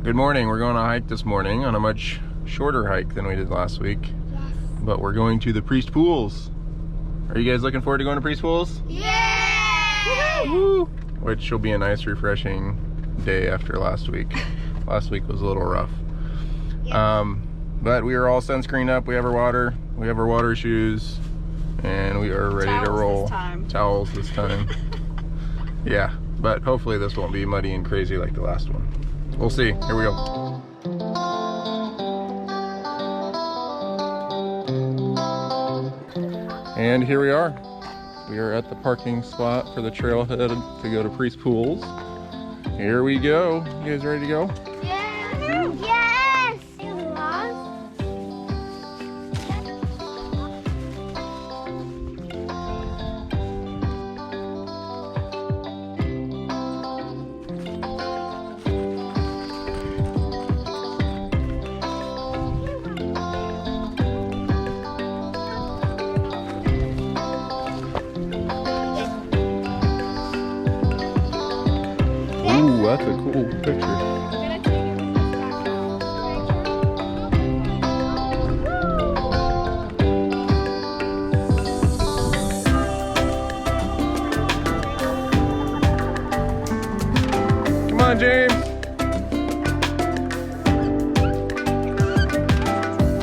Good morning. We're going on a hike this morning on a much shorter hike than we did last week. Yes. But we're going to the Priest Pools. Are you guys looking forward to going to Priest Pools? Yeah! Woo! Which will be a nice, refreshing day after last week. Last week was a little rough. Yes. But we are all sunscreened up. We have our water. We have our water shoes. And we are ready to roll. Towels this time. Yeah, but hopefully this won't be muddy and crazy like the last one. We'll see. Here we go. And here we are. We are at the parking spot for the Trailhead to go to Priest Pools. Here we go. You guys ready to go? Yes! Yes! Ooh, that's a cool picture. Come on, James.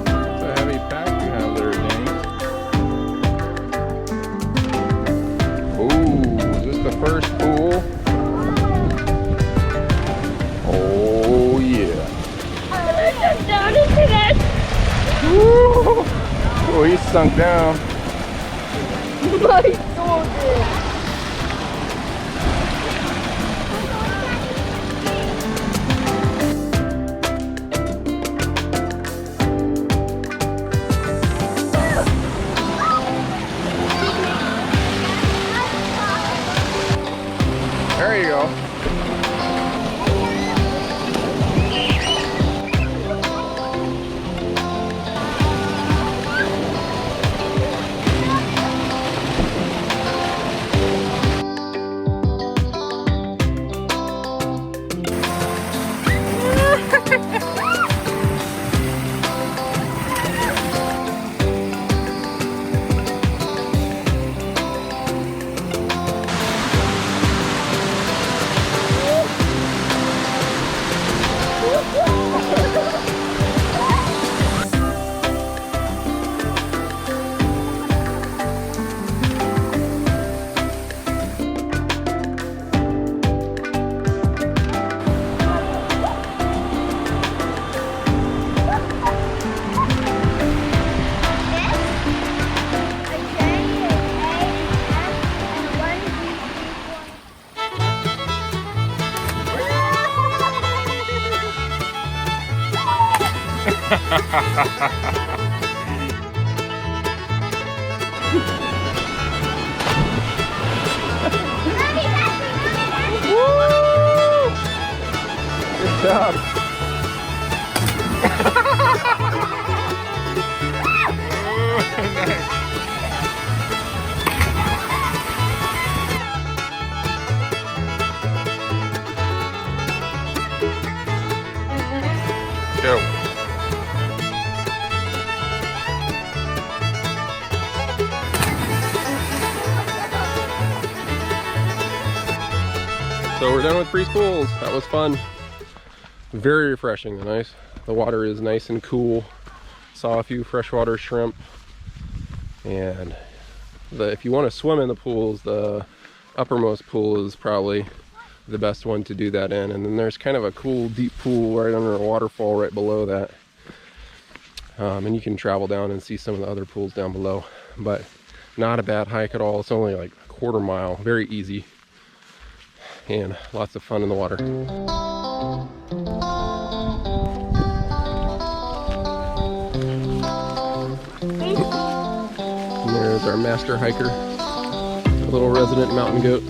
It's a heavy pack you have there, James. Ooh, is this the first pool? Oh yeah. I'm down into this. Woo! Oh, he's sunk down. My shoulder. There you go. Good job. Go. So we're done with Priest Pools. That was fun. Very refreshing. The water is nice and cool. Saw a few freshwater shrimp. And if you want to swim in the pools, the uppermost pool is probably the best one to do that in. And then there's kind of a cool deep pool right under a waterfall right below that. And you can travel down and see some of the other pools down below. But not a bad hike at all. It's only like a quarter mile. Very easy. And lots of fun in the water. And there's our master hiker, a little resident mountain goat.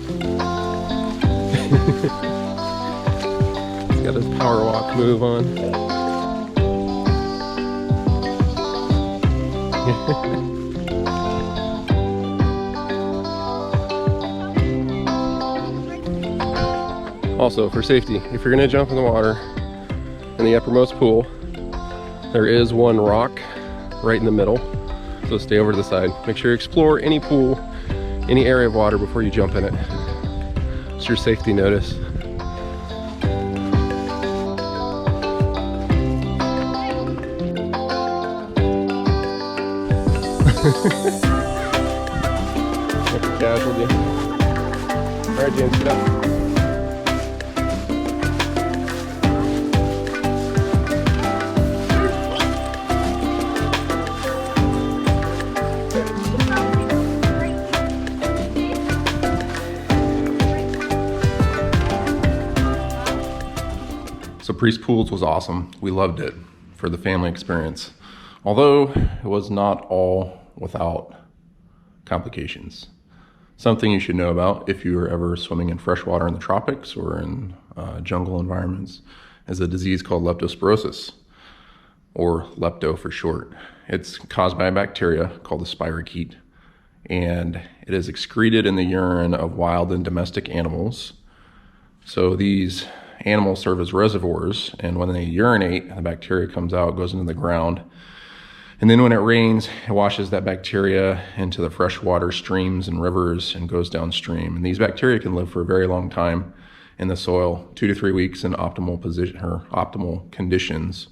He's got his power walk move on. Also, for safety, if you're gonna jump in the water, in the uppermost pool. There is one rock right in the middle, so stay over to the side. Make sure you explore any pool, any area of water before you jump in it. It's your safety notice. Casualty. All right, James, get up. So Priest Pools was awesome. We loved it for the family experience. Although it was not all without complications. Something you should know about if you are ever swimming in freshwater in the tropics or in jungle environments is a disease called leptospirosis, or lepto for short. It's caused by a bacteria called the spirochete, and it is excreted in the urine of wild and domestic animals. So these animals serve as reservoirs, and when they urinate, the bacteria comes out, goes into the ground, and then when it rains, it washes that bacteria into the freshwater streams and rivers and goes downstream. And these bacteria can live for a very long time in the soil, 2 to 3 weeks in optimal position or optimal conditions.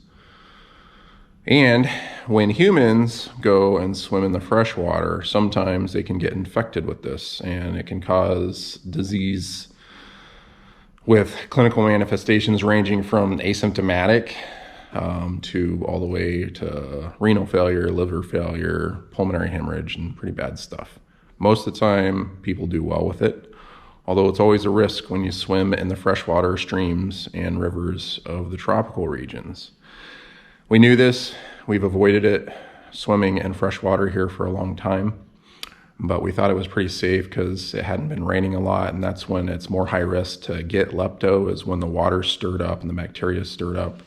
And when humans go and swim in the freshwater, sometimes they can get infected with this, and it can cause disease with clinical manifestations ranging from asymptomatic to all the way to renal failure, liver failure, pulmonary hemorrhage, and pretty bad stuff. Most of the time, people do well with it, although it's always a risk when you swim in the freshwater streams and rivers of the tropical regions. We knew this. We've avoided it swimming in freshwater here for a long time, but we thought it was pretty safe because it hadn't been raining a lot, and that's when it's more high risk to get lepto, is when the water's stirred up and the bacteria is stirred up.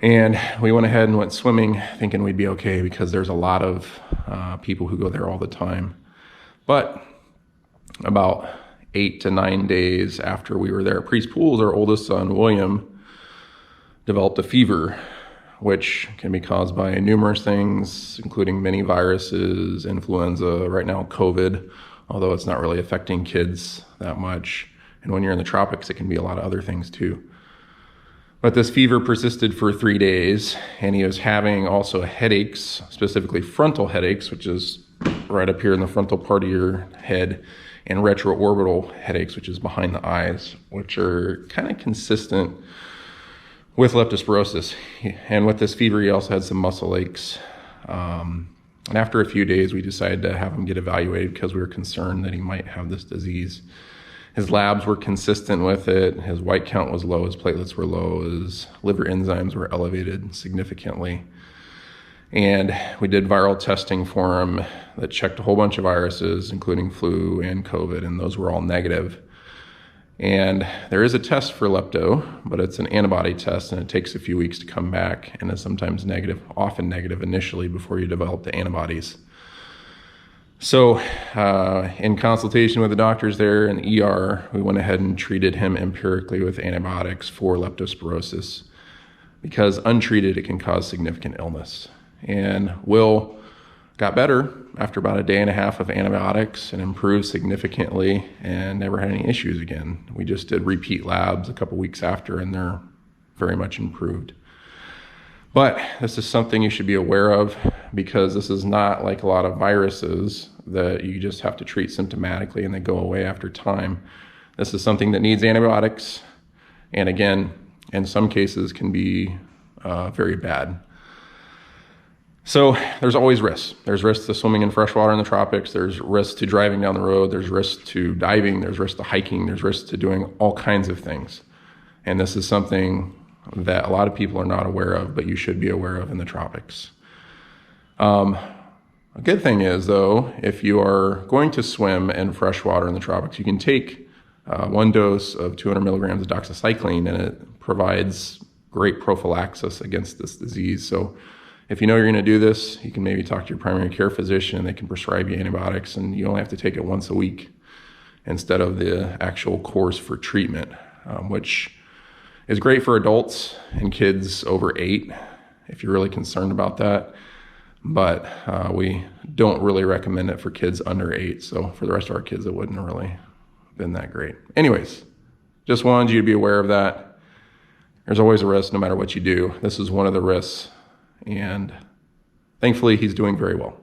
And we went ahead and went swimming thinking we'd be okay because there's a lot of people who go there all the time. But about 8 to 9 days after we were there at Priest Pools, our oldest son, William, developed a fever, which can be caused by numerous things, including many viruses, influenza, right now COVID, although it's not really affecting kids that much. And when you're in the tropics, it can be a lot of other things too. But this fever persisted for 3 days, and he was having also headaches, specifically frontal headaches, which is right up here in the frontal part of your head, and retroorbital headaches, which is behind the eyes, which are kind of consistent with leptospirosis. And with this fever, he also had some muscle aches. And after a few days, we decided to have him get evaluated because we were concerned that he might have this disease. His labs were consistent with it. His white count was low, his platelets were low, his liver enzymes were elevated significantly. And we did viral testing for him that checked a whole bunch of viruses, including flu and COVID, and those were all negative. And there is a test for lepto, but it's an antibody test, and it takes a few weeks to come back, and is sometimes negative, often negative initially before you develop the antibodies. So in consultation with the doctors there in the ER, we went ahead and treated him empirically with antibiotics for leptospirosis, because untreated, it can cause significant illness. And Will got better after about a day and a half of antibiotics and improved significantly and never had any issues again. We just did repeat labs a couple weeks after, and they're very much improved. But this is something you should be aware of, because this is not like a lot of viruses that you just have to treat symptomatically and they go away after time. This is something that needs antibiotics, and again, in some cases can be very bad. So there's always risks. There's risks to swimming in freshwater in the tropics. There's risks to driving down the road. There's risks to diving. There's risks to hiking. There's risks to doing all kinds of things. And this is something that a lot of people are not aware of, but you should be aware of in the tropics. A good thing is, though, if you are going to swim in freshwater in the tropics, you can take 1 dose of 200 milligrams of doxycycline, and it provides great prophylaxis against this disease. So if you know you're going to do this, you can maybe talk to your primary care physician, and they can prescribe you antibiotics, and you only have to take it once a week instead of the actual course for treatment, which It's great for adults and kids over 8 if you're really concerned about that. But we don't really recommend it for kids under 8. So for the rest of our kids, it wouldn't have really been that great. Anyways, just wanted you to be aware of that. There's always a risk no matter what you do. This is one of the risks. And thankfully, he's doing very well.